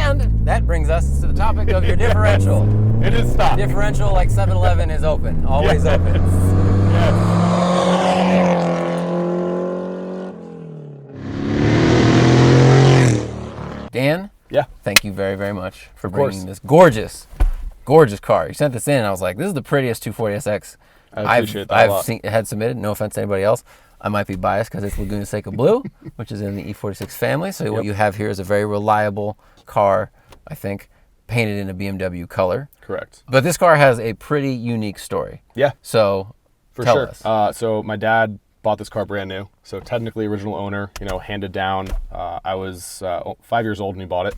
And that brings us to the topic of your differential. It is stock. Differential, like 7-Eleven, is open. Always open. Yes. Dan? Yeah. Thank you very, very much for bringing this gorgeous car. You sent this in, and I was like, this is the prettiest 240SX I appreciate that a lot. had submitted. No offense to anybody else. I might be biased because it's Laguna Seca Blue, which is in the E46 family. So what you have here is a very reliable car, I think, painted in a BMW color. Correct. But this car has a pretty unique story. Yeah. So tell us. So my dad bought this car brand new. So technically original owner, handed down. I was 5 years old when he bought it.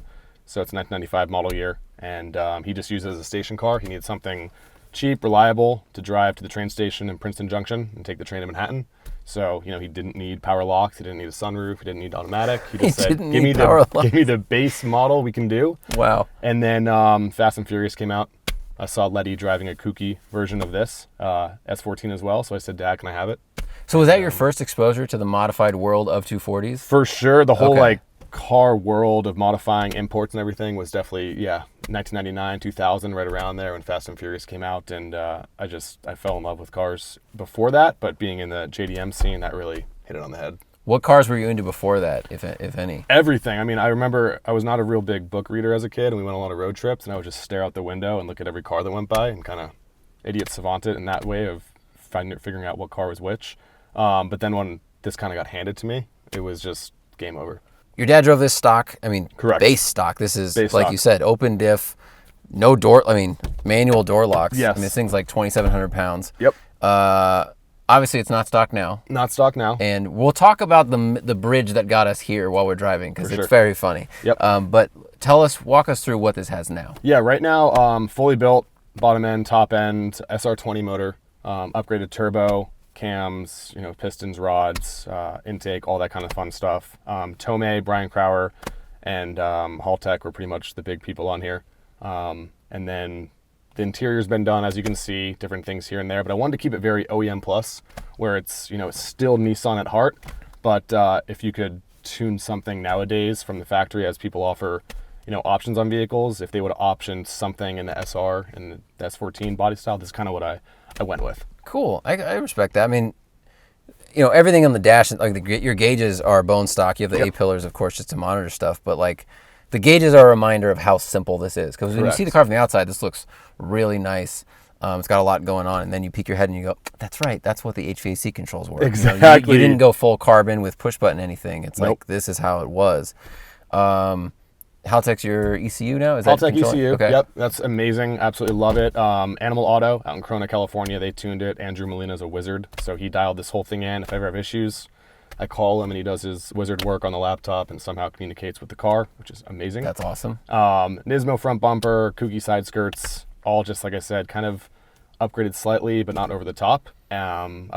So it's a 1995 model year. And he just used it as a station car. He needed something cheap, reliable to drive to the train station in Princeton Junction and take the train to Manhattan. So, he didn't need power locks. He didn't need a sunroof. He didn't need automatic. He just said, give me the base model we can do. Wow. And then Fast and Furious came out. I saw Letty driving a kooky version of this, S14 as well. So I said, Dad, can I have it? So was that your first exposure to the modified world of 240s? For sure. The whole car world of modifying imports and everything was definitely, 1999, 2000, right around there when Fast and Furious came out. And I fell in love with cars before that, but being in the JDM scene, that really hit it on the head. What cars were you into before that, if any? Everything. I mean, I remember I was not a real big book reader as a kid, and we went on a lot of road trips, and I would just stare out the window and look at every car that went by and kind of idiot savant it in that way of figuring out what car was which. But then when this kind of got handed to me, it was just game over. Your dad drove this stock, correct. Base stock. This is, base like stock. You said, open diff, no door, manual door locks. Yes. This thing's like 2,700 pounds. Yep. Obviously, it's not stock now. Not stock now. And we'll talk about the bridge that got us here while we're driving, because it's very funny. Yep. But walk us through what this has now. Yeah, right now, fully built, bottom end, top end, SR20 motor, upgraded turbo, cams, pistons, rods, intake, all that kind of fun stuff. Tomei, Brian Crowder, and Haltech were pretty much the big people on here. And then the interior's been done, as you can see, different things here and there. But I wanted to keep it very OEM plus, where it's it's still Nissan at heart. But if you could tune something nowadays from the factory, as people offer options on vehicles, if they would have optioned something in the SR and the S14 body style, this is kind of what I went with. Cool. I respect that. Everything on the dash, your gauges are bone stock. You have the A-pillars, of course, just to monitor stuff. But the gauges are a reminder of how simple this is. Because when you see the car from the outside, this looks really nice. It's got a lot going on. And then you peek your head and you go, that's right. That's what the HVAC controls were. Exactly. You didn't go full carbon with push button anything. It's nope. this is how it was. Haltech's your ECU now? Is Haltech ECU, okay. Yep, that's amazing. Absolutely love it. Animal Auto out in Corona, California, they tuned it. Andrew Molina's a wizard, so he dialed this whole thing in. If I ever have issues, I call him and he does his wizard work on the laptop and somehow communicates with the car, which is amazing. That's awesome. Nismo front bumper, kooky side skirts, all just, like I said, kind of upgraded slightly, but not over the top. And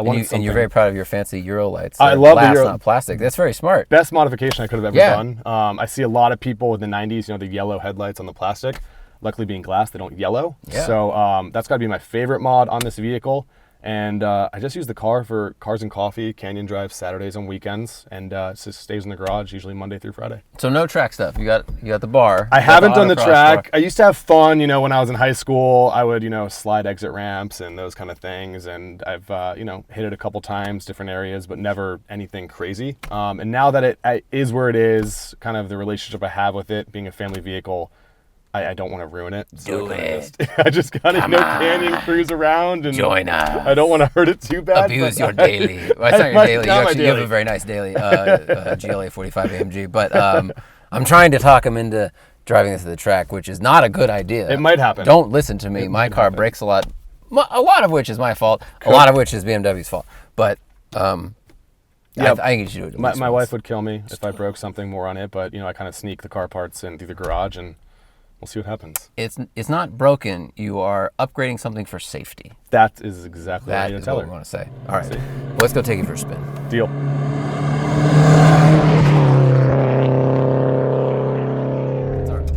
you're very proud of your fancy Euro lights. I love glass, the Euro. Not plastic. That's very smart. Best modification I could have ever done. I see a lot of people with the 90s, the yellow headlights on the plastic. Luckily, being glass, they don't yellow. Yeah. So that's got to be my favorite mod on this vehicle. And I just use the car for cars and coffee, canyon drives, Saturdays and weekends, and it just stays in the garage, usually Monday through Friday. So no track stuff. You got the bar. I haven't done the track. I used to have fun, when I was in high school. I would, slide exit ramps and those kind of things. And I've, hit it a couple times, different areas, but never anything crazy. And now that it is where it is, kind of the relationship I have with it, being a family vehicle, I don't want to ruin it. So I just kind of canyon cruise around and join us. I don't want to hurt it too bad. Abuse your daily. Well, it's not your daily. You have a very nice daily GLA 45 AMG. But I'm trying to talk him into driving this to the track, which is not a good idea. It might happen. Don't listen to me. My car breaks a lot. A lot of which is my fault. A lot of which is BMW's fault. But I think you should do it. My wife would kill me if I broke something more on it. But I kind of sneak the car parts in through the garage and we'll see what happens. It's not broken. You are upgrading something for safety. That is exactly what I need to tell her. That is what we want to say. All right. Well, let's go take it for a spin. Deal. Do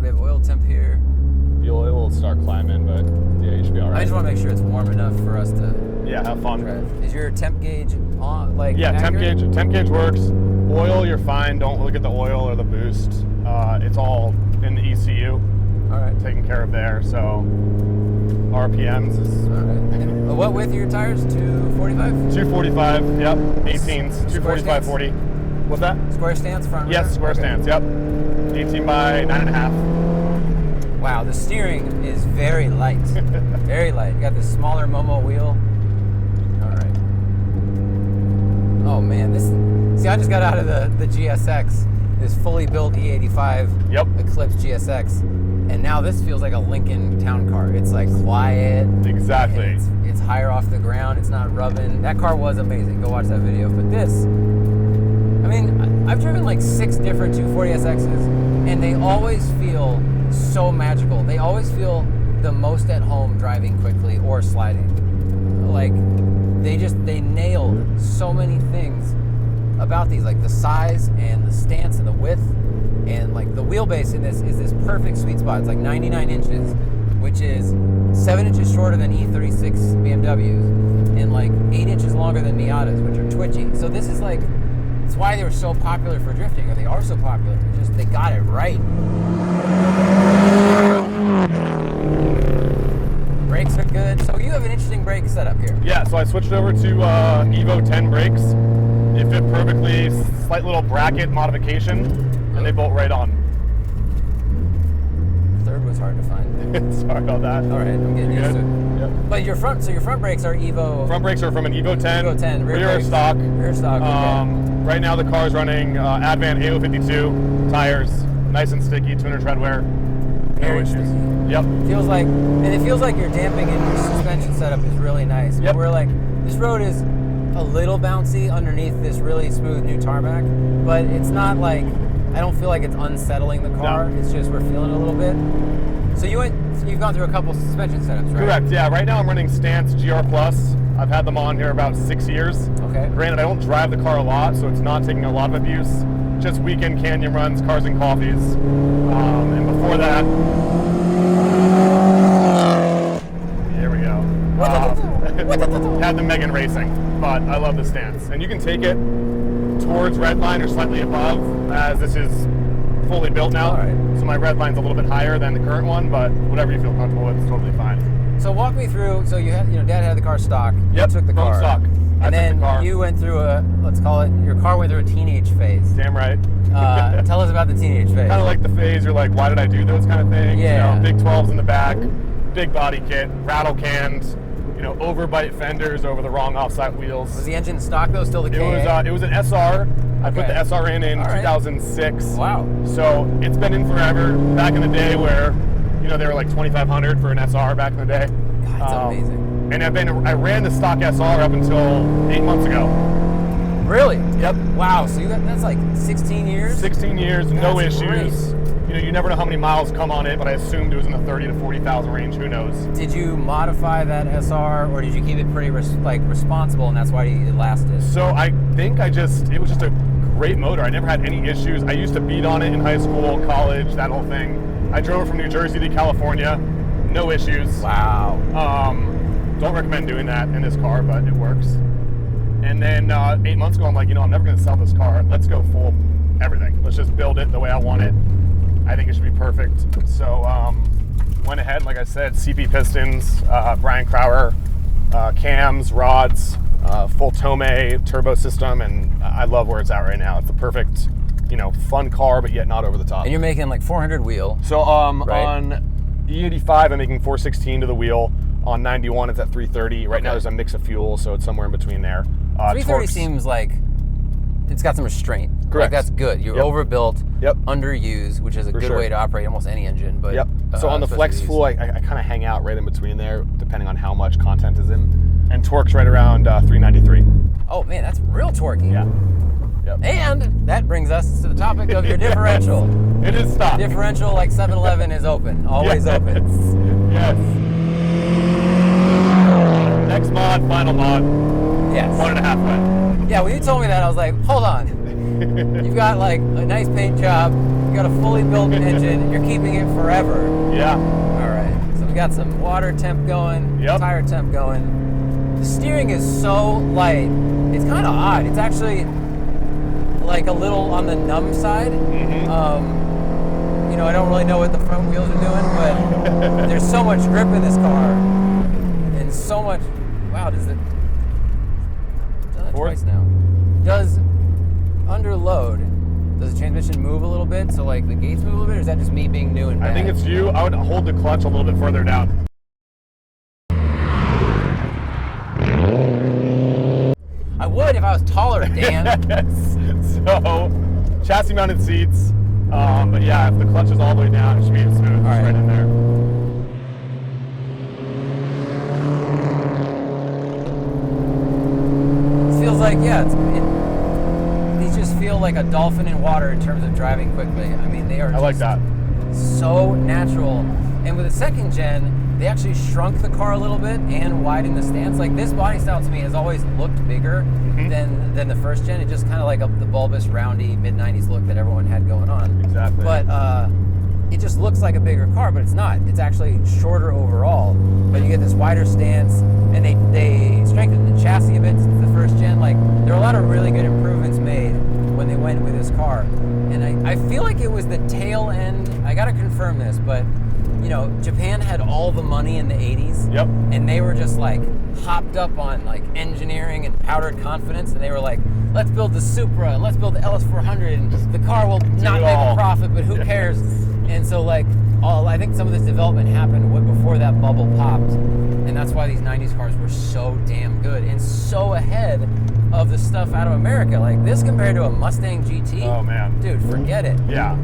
we have oil temp here? The oil will start climbing, but yeah, you should be all right. I just want to make sure it's warm enough for us to have fun. drive. Is your temp gauge on? Accurate? Temp gauge works. Oil, you're fine. Don't look at the oil or the boost. It's all in the ECU. All right. Taken care of there. So RPMs is All right. And what width are your tires? 245? 245. Yep. 18s. 245 40. What's that? Square stance front? Yes, rear? square stance. Yep. 18 by 9.5. Wow, the steering is very light. Very light. You got this smaller Momo wheel. All right. Oh man, this. See, I just got out of the GSX, this fully built E85 Yep. Eclipse GSX, and now this feels like a Lincoln town car. It's like quiet. Exactly. It's higher off the ground. It's not rubbing. That car was amazing. Go watch that video. But this, I mean, I've driven like 6 different 240SXs, and they always feel so magical. They always feel the most at home driving quickly or sliding. Like, they nailed so many things about these, like the size and the stance and the width, and like the wheelbase in this is this perfect sweet spot. It's like 99 inches, which is 7 inches shorter than E36 BMWs and like 8 inches longer than Miatas, which are twitchy. So this is like, it's why they were so popular for drifting, or they are so popular. They got it right. Brakes are good. So you have an interesting brake setup here. Yeah, so I switched over to Evo 10 brakes. They fit perfectly, slight little bracket modification, and they bolt right on. Third was hard to find. Sorry about that. All right, I'm getting used to it. Yep. But your front brakes are Evo. Front brakes are from an Evo 10. Evo 10. Rear brakes, stock. Rear stock. Okay. Right now the car is running Advan AO52 tires, nice and sticky, 200 tread wear. No Very issues. sticky. Yep. It feels like your damping and your suspension setup is really nice. Yep. We're like, this road is a little bouncy underneath this really smooth new tarmac, but it's not like, I don't feel like it's unsettling the car. No. It's just we're feeling it a little bit. So you've gone through a couple suspension setups, right? Correct. Yeah. Right now I'm running Stance GR Plus. I've had them on here about 6 years. Okay. Granted, I don't drive the car a lot, so it's not taking a lot of abuse. Just weekend canyon runs, cars and coffees. And before that, here we go. Had the Megan Racing, but I love the Stance. And you can take it towards redline or slightly above, as this is fully built now. All right. So my redline's a little bit higher than the current one, but whatever you feel comfortable with is totally fine. So walk me through. So Dad had the car stock. Yep, You took the bone car. stock. I And took then the car. you went through let's call it, your car went through a teenage phase. Damn right. Tell us about the teenage phase. Kind of like the phase, you're like, why did I do those kind of things? Yeah. You know, big 12s in the back, big body kit, rattle cans, overbite fenders over the wrong offset wheels. Was the engine stock though? Still the KA? It was an SR. I put Okay. the SR in All right. 2006. Wow. So it's been in forever. Back in the day where, they were like 2,500 for an SR back in the day. God, that's amazing. And I ran the stock SR up until 8 months ago. Really? Yep. Wow. So that's like 16 years? 16 years, no That's issues. You never know how many miles come on it, but I assumed it was in the 30 to 40,000 range. Who knows? Did you modify that SR, or did you keep it pretty responsible, and that's why it lasted? So I think it was just a great motor. I never had any issues. I used to beat on it in high school, college, that whole thing. I drove it from New Jersey to California, no issues. Wow. Don't recommend doing that in this car, but it works. And then 8 months ago, I'm like, I'm never going to sell this car. Let's go full everything. Let's just build it the way I want it. I think it should be perfect. So went ahead, like I said, CP pistons, Brian Crowder, cams, rods, full Tomei turbo system, and I love where it's at right now. It's the perfect, fun car, but yet not over the top. And you're making like 400 wheel. So right? On E85, I'm making 416 to the wheel. On 91, it's at 330. Right now, there's a mix of fuel, so it's somewhere in between there. 330 torques. seems like it's got some restraint. Correct. Like that's good. You're Yep. overbuilt, Yep. underused, which is a For good sure. way to operate almost any engine. But Yep. So on the especially flex these. fuel, I kind of hang out right in between there, depending on how much content is in. And torque's right around 393. Oh man, that's real torquey. Yeah. Yep. And that brings us to the topic of your differential. It is stock. Differential, like 7-Eleven, is open. Always Yes. open. Yes. Next mod, final mod, Yes. 1.5 wet. Yeah, when you told me that, I was like, hold on. You've got like a nice paint job. You got a fully built engine. You're keeping it forever. Yeah. All right. So we got some water temp going, Yep. tire temp going. The steering is so light. It's kind of odd. It's actually like a little on the numb side. Mm-hmm. you know, I don't really know what the front wheels are doing, but there's so much grip in this car, and so much. Wow, does it? I've done that twice now. Does under load? Does the transmission move a little bit? So like the gates move a little bit, or is that just me being new and bad? I think it's you. I would hold the clutch a little bit further down. I would if I was taller, Dan. So, chassis mounted seats. But yeah, if the clutch is all the way down, it should be smooth. All right in there. It feels like, yeah, these just feel like a dolphin in water in terms of driving quickly. I mean, they are I like that. So natural. And with the second gen, they actually shrunk the car a little bit and widened the stance. Like this body style to me has always looked bigger than the first gen. It just kind of like the bulbous, roundy, mid-90s look that everyone had going on. Exactly. But it just looks like a bigger car, but it's not. It's actually shorter overall. But you get this wider stance, and they strengthened the chassis a bit since the first gen. Like there are a lot of really good improvements made when they went with this car. And I feel like it was the tail end. I gotta confirm this, but you know, Japan had all the money in the 80s. Yep. And they were just like hopped up on like engineering and powdered confidence. And they were like, let's build the Supra and let's build the LS400. And the car will not make a profit, but who cares? And so like, I think some of this development happened before that bubble popped. And that's why these 90s cars were so damn good and so ahead of the stuff out of America. Like this compared to a Mustang GT. Oh man. Dude, forget it. Yeah.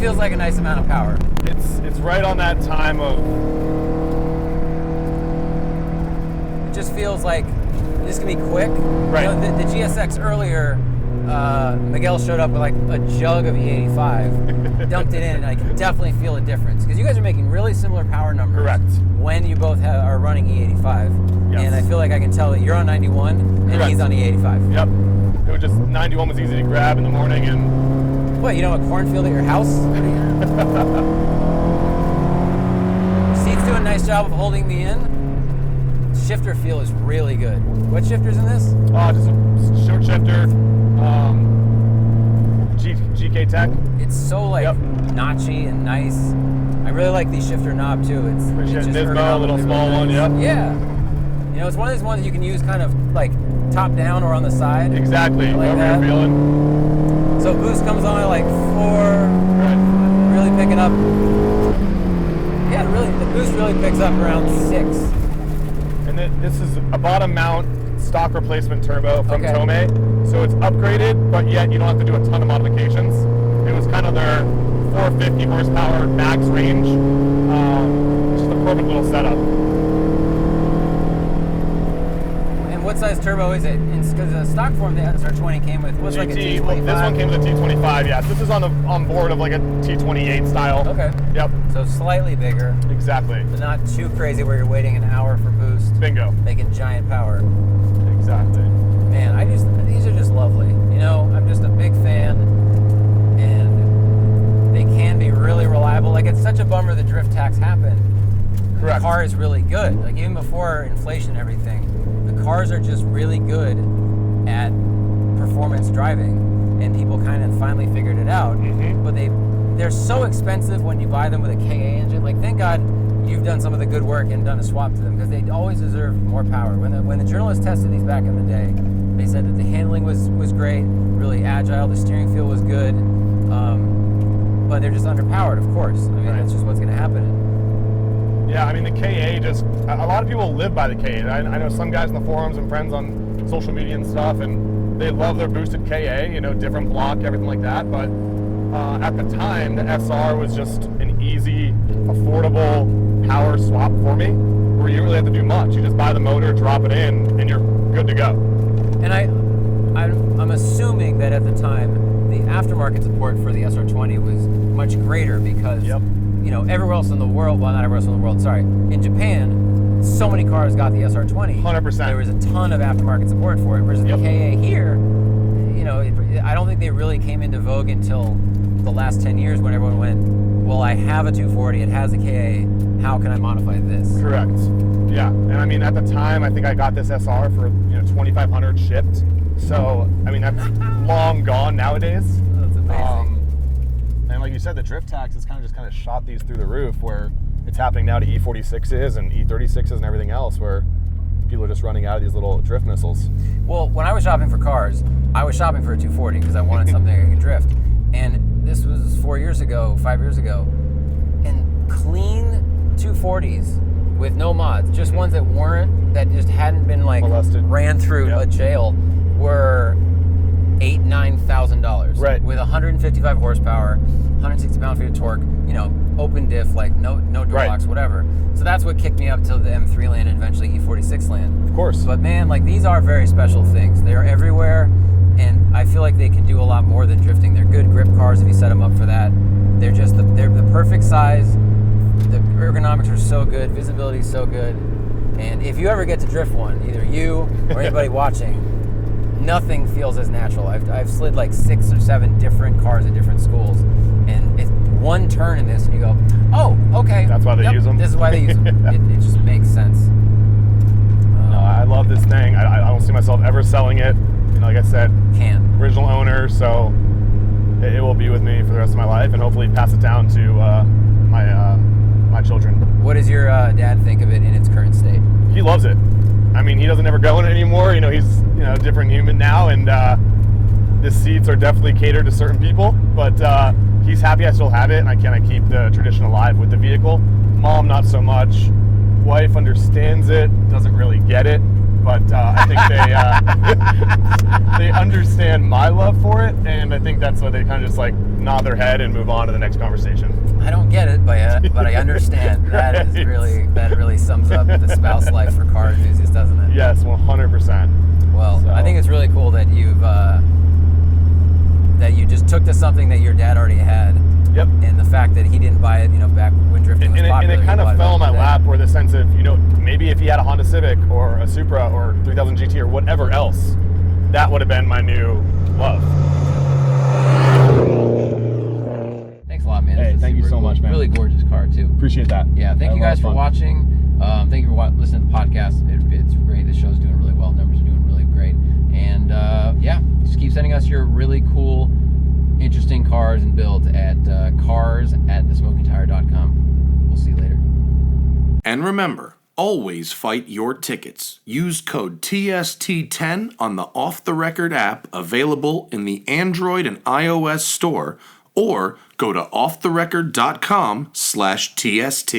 Feels like a nice amount of power. It's right on that time of. It just feels like this can be quick. Right. You know, the GSX earlier, Miguel showed up with like a jug of E85, dumped it in, and I can definitely feel a difference because you guys are making really similar power numbers. Correct. When you both are running E85, yes. And I feel like I can tell that you're on 91 and Correct. he's on E85. Yep. It was just 91 was easy to grab in the morning and. What, you know, a cornfield at your house? Seats do a nice job of holding me in. Shifter feel is really good. What shifter's in this? Just a short shifter. GK Tech. It's so like notchy and nice. I really like the shifter knob too. It's just Nismo, a little small one, yep. Yeah. You know, it's one of those ones you can use kind of like top down or on the side. Exactly. Like Whatever you're feeling. So boost comes on at like 4, right. Really picking up. Yeah, the boost really picks up around 6. And this is a bottom mount stock replacement turbo from Tomei. So it's upgraded, but yet you don't have to do a ton of modifications. It was kind of their 450 horsepower max range. Just a perfect little setup. What size turbo is it? Because the stock form the SR20 came with was like a T25. Well, this one came with a T25. Yes, this is on board of like a T28 style. Okay. Yep. So slightly bigger. Exactly. But not too crazy where you're waiting an hour for boost. Bingo. Making giant power. Exactly. Man, these are just lovely. You know, I'm just a big fan, and they can be really reliable. Like it's such a bummer the drift tax happened. Correct. The car is really good. Like even before inflation and everything. The cars are just really good at performance driving, and people kind of finally figured it out. Mm-hmm. But they're so expensive when you buy them with a KA engine. Like thank God you've done some of the good work and done a swap to them because they always deserve more power. When the journalists tested these back in the day, they said that the handling was great, really agile, the steering feel was good, but they're just underpowered, of course. I mean, that's just what's going to happen. Yeah, I mean, the KA just, a lot of people live by the KA. I know some guys in the forums and friends on social media and stuff, and they love their boosted KA, you know, different block, everything like that. But at the time, the SR was just an easy, affordable power swap for me, where you really have to do much. You just buy the motor, drop it in, and you're good to go. And I'm assuming that at the time, the aftermarket support for the SR20 was much greater because you know, everywhere else in the world, well, not everywhere else in the world, sorry, in Japan, so many cars got the SR20. 100%. There was a ton of aftermarket support for it, whereas the KA here, you know, I don't think they really came into vogue until the last 10 years when everyone went, well, I have a 240, it has a KA, how can I modify this? Correct. Yeah, and I mean, at the time, I think I got this SR for, you know, $2,500 shipped. So, I mean, that's long gone nowadays. That's amazing. And like you said, the drift tax has kind of shot these through the roof, where it's happening now to E46s and E36s and everything else, where people are just running out of these little drift missiles. Well, when I was shopping for cars, I was shopping for a 240 because I wanted something I could drift. And this was 5 years ago, and clean 240s with no mods, just ones that just hadn't been like molested, ran through a jail, were $8,000-$9,000. Right. With 155 horsepower, 160 pound-feet of torque, open diff, like no door locks, whatever. So that's what kicked me up to the M3 land and eventually E46 land. Of course. But man, like, these are very special things. They're everywhere, and I feel like they can do a lot more than drifting. They're good grip cars if you set them up for that. They're just they're the perfect size. The ergonomics are so good, visibility is so good. And if you ever get to drift one, either you or anybody watching, nothing feels as natural. I've slid like 6 or 7 different cars at different schools, and it's one turn in this, and you go, oh, okay. That's why they use them. This is why they use them. It just makes sense. No, I love this thing. I don't see myself ever selling it. Like I said, Can't. Original owner, so it will be with me for the rest of my life, and hopefully pass it down to my children. What does your dad think of it in its current state? He loves it. I mean, he doesn't ever go in it anymore. He's a different human now, and the seats are definitely catered to certain people. But he's happy I still have it, and I kind of keep the tradition alive with the vehicle. Mom, not so much. Wife understands it, doesn't really get it, but I think they understand my love for it, and I think that's why they kind of just like nod their head and move on to the next conversation. I don't get it, but I understand. That really sums up the spouse life for car enthusiasts, doesn't it? Yes, 100%. Well, I think it's really cool that you just took to something that your dad already had. Yep. And the fact that he didn't buy it, back when drifting was popular. And it kind of fell in my lap, where the sense of, maybe if he had a Honda Civic or a Supra or 3000 GT or whatever else, that would have been my new love. Thanks a lot, man. Hey, thank you so much, man. Really gorgeous car, too. Appreciate that. Yeah, thank you guys for watching. Thank you for listening to the podcast. It's great. The show's doing really well. Numbers are doing really great. And just keep sending us your really cool, interesting cars and builds at cars@thesmokingtire.com. We'll see you later. And remember, always fight your tickets. Use code TST10 on the Off the Record app, available in the Android and iOS store, or go to offtherecord.com/TST.